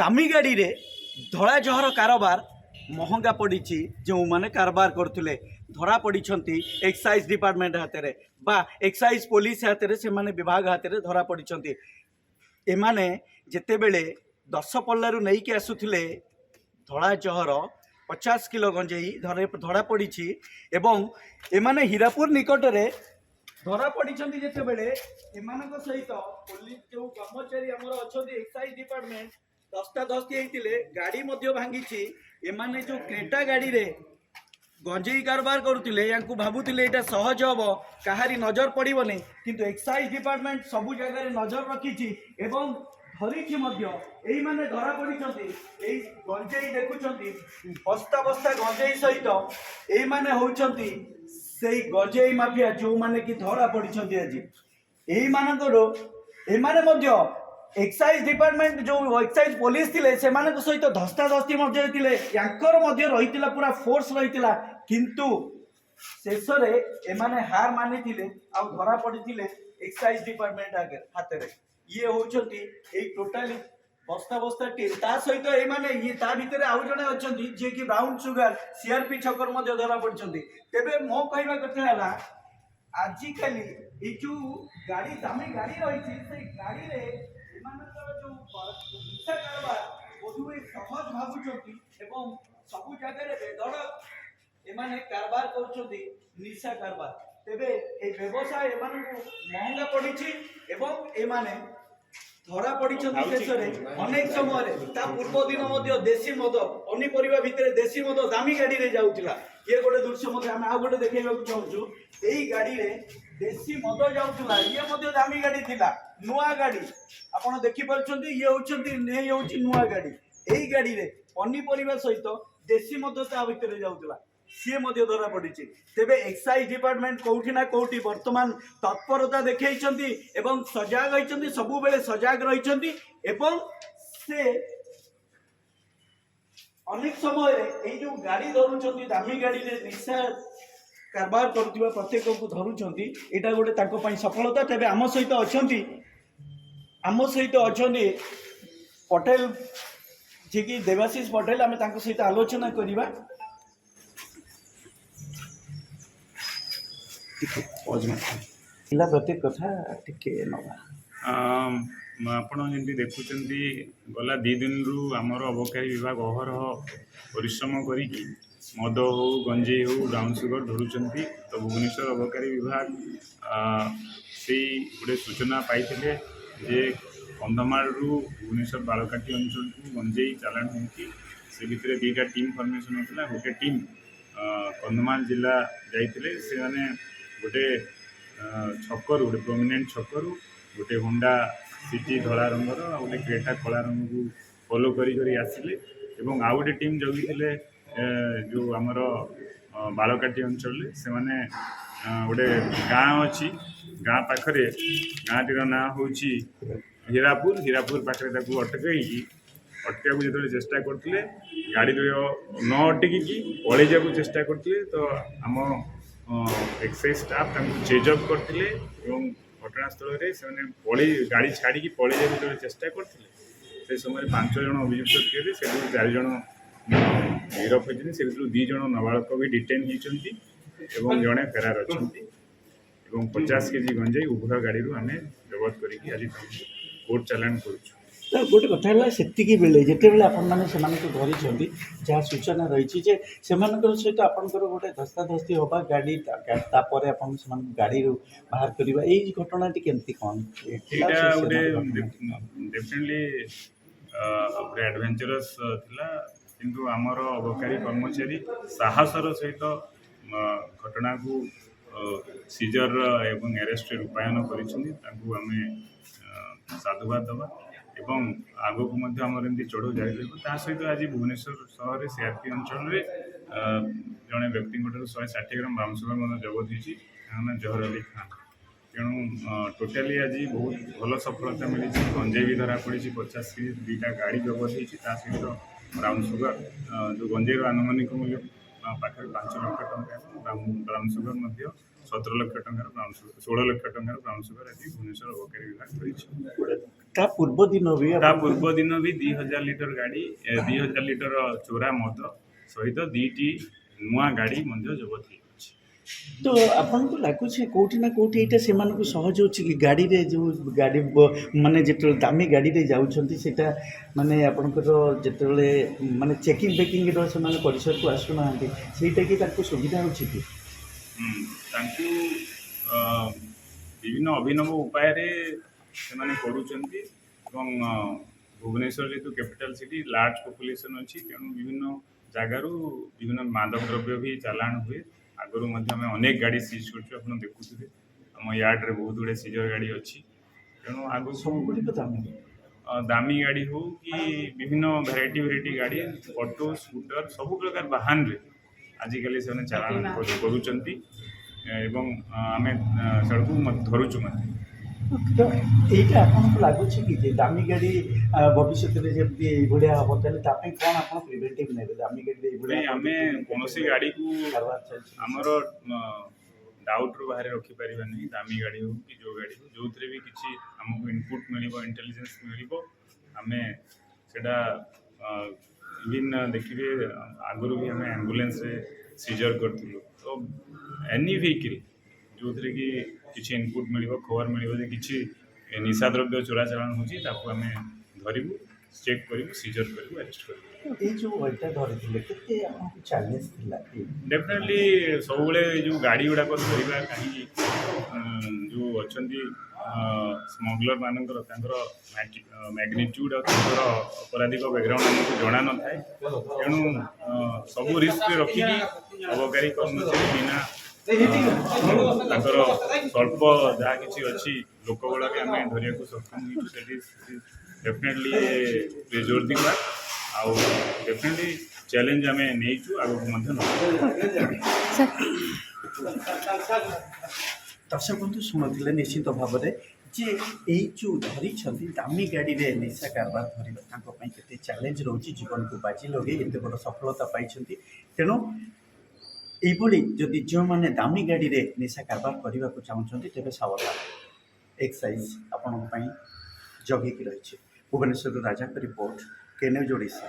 दामी गाड़ी रे धड़ा जहर कारोबार महंगा पड़ी जो माने कारोबार करते धरा पड़ी एक्साइज डिपार्टमेंट हाथ में बा एक्साइज पुलिस हाथ में से विभाग हाथ में धरा पड़ी एमाने जेते बेले 10 पल्लू नहीं कि आसुले धड़ा जहर 50 किलो गंजेई धरा पड़ी एवं एमाने हीरापुर निकट में धरा पड़ी जिते बेले एमान सहित पुलिस जो कर्मचारी आमर अच्छा एक्साइज डिपार्टमेंट दस्ता दस्ती होते गाड़ी भांगी एमाने जो क्रेटा गाड़ी रे गंजेई कारोबार करुले भावुले यहाँ सहज हम कहारी नजर पड़ोनी किंतु एक्साइज डिपार्टमेंट सबू जगह नजर रखी एवं धरी माने धरा पड़ी गंजेई देखुं बस्ता बस्ता गंजेई सहित ये होती से गंजेई माफिया जो माने कि धरा पड़ी आज यही मानकर एक्साइज डिपार्टमेंट जो एक्साइज पुलिस थिले सेमान सहित धस्ताधस्ती रही पूरा फोर्स रही किंतु शेष एमाने हार मानी धरा पड़ी एक्साइज डिपार्टमेंट आगे हाथ में ये होती टोटाली बस्ता बस्ता टीम ता सहित ये ता भितर आउ जड़े अच्छा जी कि ब्राउन सुगर सीआरपी छकर धरा पड़ी तेरे मो कहवा कथा है आजिकली ये जो गाड़ी दामी गाड़ी रही गाड़ी रे जो निशा कारोबार बोधुए सहज भावुंट एवं सबू जगह बेधड़क एमाने कारबार कर निशा कारबार तेबे ए व्यवसाय एमान महंगा पड़ी एवं एमाने धरा पड़ी शेष अनेक समय पूर्व दिन देशी मद पनीपरिया भितर देशी मद दामी गाड़ी रे जाउतिला ये गोटे दृश्य आम आउ गोटे देखा चाहूँ यही गाड़ी रे देशी मद जाऊला ये दामी गाड़ी थिला नुआ गाड़ी आपड़ देखिपुं ये होती नुआ गाड़ी यही गाड़ी रे पनीपरिया सहित देशी मद ता भितर जाऊला सी धरा पड़ी तेबे एक्साइज डिपार्टमेंट कौटी ना कौटी वर्तमान तत्परता देखई सजाग होती सबु बेले सजाग रही से अनेक समय ये जो गाड़ी धरुंच दामी गाड़ी रे निशा कारबार करुवा प्रत्येक को धरुंच यहाँ गोटे सफलता तेबे आम सहित अच्छा पटेल जी की देवाशीष पटेल आम सहित आलोचना करवा प्रत्येक कथा टिके नवा आपण जमी देखुं गला 2 दिन रु आमर अबकारी विभाग अहरह परिश्रम करी मद हो गंजेई हो ब्राउन सुगर धरुंच तो भुवनेश्वर अबकारी विभाग से गोटे सूचना पाई जे कंधमाल रु भुवनेश्वर बालकाटी अंचल को गंजेई चालाण होती से भितर 2टा टीम फर्मेसन होता गोटे टीम कंधमाल जिला जाइए से माने गोटे छकरू गोटे प्रोमिनेंट छकरू गोटे होंडा सिटी धला रंगर गोटे क्रेटा कला रंग को फॉलो करी आसिले एवं आउ गोटे टीम जगी जो आमर बालकाटी अंचल से माने गोटे गाँ अच्छी गाँ पाखरे गाँटीर ना हूँ हीरापुर पाखे अटका जो चेष्टा करते गाड़ी न अटकी पलि जा चेष्टा करते तो आम एक्साइज स्टाफ चेजअप करते घटनास्थल से पलि गाड़ी छाड़ी पलि जा चेष्टा करते समय 5 जन अभियुक्त थे से 4 जन गिरफ होती से 2 जन नाबालक भी डिटेन होती जड़े फेरार अच्छा 50 केजी गंजेई उभय गाड़ी आम जबत करके आज कोर्ट चालाण करुँ गोटे कथा से बेले जिते बेले धरी जहाँ सूचना रही सहित आपंकर गोटे धस्ताधस्ती हवा गाड़ी गाड़ी बाहर करवा यही घटना केमती कौन डेफिनेटली गोटे एडवेंचरस थिला किंतु आमर अबकारी कर्मचारी साहसर सहित घटना को सीजर एवं अरेस्ट रूपायन करें साधुवाद दबा एवं आगो को आमर एमती चढ़ऊ जारी रहा सहित आज भुवनेश्वर सहर सीआरपी अंचल जड़े व्यक्ति 160 ग्राम ब्राउन सुगर जबत होती जहर अली खान तेणु टोटाली आज बहुत भल सफलता मिली गंजेई भी धरा पड़ी 50 केजी 2टा गाड़ी जबत होती सहित ब्राउन सुगर जो गंजेईर आनुमानिक मूल्य पाखे 5 लाख टंका ब्राउन सुगर 17 ଲକ୍ଷ ଟଙ୍କାର ବ୍ରାଉନ୍ ସୁଗର 16 ଲକ୍ଷ ଟଙ୍କାର ବ୍ରାଉନ୍ ସୁଗର ଆଜି ଭୁବନେଶ୍ୱର ଅବକାରୀ ବିଭାଗ ଧରିଛି। ତା ପୂର୍ବ ଦିନ ବି ତା ପୂର୍ବ ଦିନ ବି 2000 ଲିଟର ଗାଡ଼ି 2000 ଲିଟର ଚୋରା ମଦ ସହିତ 2ଟି ନୂଆ ଗାଡ଼ି ମଧ୍ୟ ଜବତ ହେଇଛି। ତ ଆପଣଙ୍କୁ ଲାଗୁଛି କୋଉଠି ନା କୋଉଠି ଏଇଟା ସେମାନଙ୍କୁ ସହଜ ହେଉଛି କି ଗାଡ଼ିରେ ଯେଉଁ ଗାଡ଼ି ମାନେ ଯେତେବେଳେ ଦାମୀ ଗାଡ଼ିରେ ଯାଉଛନ୍ତି ସେଇଟା ମାନେ ଆପଣଙ୍କର ଯେତେବେଳେ ମାନେ ଚେକିଂ ଫେକିଂର ସେମାନେ ପରିସରକୁ ଆସୁନାହାନ୍ତି ସେଇଟା କି ତାଙ୍କୁ ସୁବିଧା ହେଉଛି କି? ତାଙ୍କୁ ବିଭିନ୍ନ ଅଭିନବ ଉପାୟରେ ସେମାନେ କରୁଛନ୍ତି ଏବଂ ଭୁବନେଶ୍ୱର ଯେହେତୁ କ୍ୟାପିଟାଲ ସିଟି ଲାର୍ଜ ପପୁଲେସନ୍ ଅଛି ତେଣୁ ବିଭିନ୍ନ ଜାଗାରୁ ବିଭିନ୍ନ ମାଦକ ଦ୍ରବ୍ୟ ବି ଚାଲାଣ ହୁଏ। ଆଗରୁ ମଧ୍ୟ ଆମେ ଅନେକ ଗାଡ଼ି ସିଜ୍ କରୁଛୁ, ଆପଣ ଦେଖୁଥିବେ ଆମ ୟାର୍ଡ଼ରେ ବହୁତ ଗୁଡ଼ିଏ ସିଜର ଗାଡ଼ି ଅଛି। ତେଣୁ ଆଗକୁ ସବୁଗୁଡ଼ିକ ଦାମୀ ଦାମୀ ଗାଡ଼ି ହଉ କି ବିଭିନ୍ନ ଭେରାଇଟି ଗାଡ଼ି ଅଟୋ ସ୍କୁଟର ସବୁ ପ୍ରକାର ବାହନରେ ଆଜିକାଲି ସେମାନେ ଚାଲାଣ କରୁଛନ୍ତି ଏବଂ ଆମେ ସେଟାକୁ ଧରୁଛୁ ମଧ୍ୟ। ତ ଏଇଟା ଆପଣଙ୍କୁ ଲାଗୁଛି କି ଯେ ଦାମୀ ଗାଡ଼ି ଭବିଷ୍ୟତରେ ଯେମିତି ଏଇଭଳିଆ ହେବ ତାହେଲେ ତା ପାଇଁ କ'ଣ ଆପଣ ପ୍ରିଭେଣ୍ଟିଭ୍ ନେବେ? ଦାମୀ ଗାଡ଼ିରେ ଏଇଭଳିଆ ଆମେ କୌଣସି ଗାଡ଼ିକୁ କାରବାର ଚାଲିଛି ଆମର ଡାଉଟ୍ରୁ ବାହାରେ ରଖିପାରିବାନି। ଦାମୀ ଗାଡ଼ି ହଉ କି ଯେଉଁ ଗାଡ଼ି ହଉ ଯେଉଁଥିରେ ବି କିଛି ଆମକୁ ଇନପୁଟ୍ ମିଳିବ ଇଣ୍ଟେଲିଜେନ୍ସ ମିଳିବ ଆମେ ସେଇଟା ଇଭିନ୍ ଦେଖିବେ ଆଗରୁ ବି ଆମେ ଆମ୍ବୁଲାନ୍ସରେ ସିଜର କରିଥିଲୁ। ତ ଏନି ଭେହିକିଲ୍ ଯେଉଁଥିରେ କି କିଛି ଇନପୁଟ୍ ମିଳିବ ଖବର ମିଳିବ ଯେ କିଛି ନିଶା ଦ୍ରବ୍ୟ ଚୋରାଚାଲାଣ ହେଉଛି ତାକୁ ଆମେ ଧରିବୁ ଚେକ୍ କରିବୁ ସିଜର କରିବୁ ଆରେଷ୍ଟ କରିବୁ। ଏଇ ଯେଉଁ ଏଇଟା ଧରିଥିଲେ କେତେ ଆପଣଙ୍କୁ ଚ୍ୟାଲେଞ୍ଜ ଥିଲା? ଡେଫିନେଟଲି ସବୁବେଳେ ଏ ଯେଉଁ ଗାଡ଼ି ଗୁଡ଼ାକ ଧରିବା କାହିଁକି ଯେଉଁ ଅଛନ୍ତି ସ୍ମଗଲର ମାନଙ୍କର ତାଙ୍କର ମ୍ୟାଗ୍ନିଚ୍ୟୁଡ଼ ଆଉ ତାଙ୍କର ଅପରାଧିକ ବ୍ୟାକଗ୍ରାଉଣ୍ଡ ଆମକୁ ଜଣା ନଥାଏ। ତେଣୁ ସବୁ ରିସ୍କରେ ରଖିକି ଅବକାରୀ କର୍ମଚାରୀ ବିନା ତାଙ୍କର ସ୍ୱଳ୍ପ ଯାହା କିଛି ଅଛି ଲୋକଗୁଡ଼ାକ ଆମେ ଧରିବାକୁ ସକ୍ଷମ ହେଇଛୁ। ସେଠି ଡେଫିନେଟଲି ଜୋର ଦିବା ଆଉ ଡେଫିନେଟଲି ଚ୍ୟାଲେଞ୍ଜ ଆମେ ନେଇଛୁ ଆଗକୁ ମଧ୍ୟ ଦର୍ଶକ ବନ୍ଧୁ ଶୁଣୁଥିଲେ ନିଶ୍ଚିତ ଭାବରେ ଯେ ଏଇ ଯେଉଁ ଧରିଛନ୍ତି ଦାମୀ ଗାଡ଼ିରେ ନିଶା କାରବାର ଧରିବା ତାଙ୍କ ପାଇଁ କେତେ ଚ୍ୟାଲେଞ୍ଜ ରହୁଛି। ଜୀବନକୁ ବାଜି ଲଗେଇ ଏତେ ବଡ଼ ସଫଳତା ପାଇଛନ୍ତି। ତେଣୁ ଏଇଭଳି ଯଦି ଯେଉଁମାନେ ଦାମୀ ଗାଡ଼ିରେ ନିଶା କାରବାର କରିବାକୁ ଚାହୁଁଛନ୍ତି ତେବେ ସାବଧାନ, ଏକ୍ସାଇଜ୍ ଆପଣଙ୍କ ପାଇଁ ଜଗିକି ରହିଛି। ଭୁବନେଶ୍ୱରରୁ ରାଜାଙ୍କ ରିପୋର୍ଟ, କେନ୍ୟୁଜ୍ ଓଡ଼ିଶା।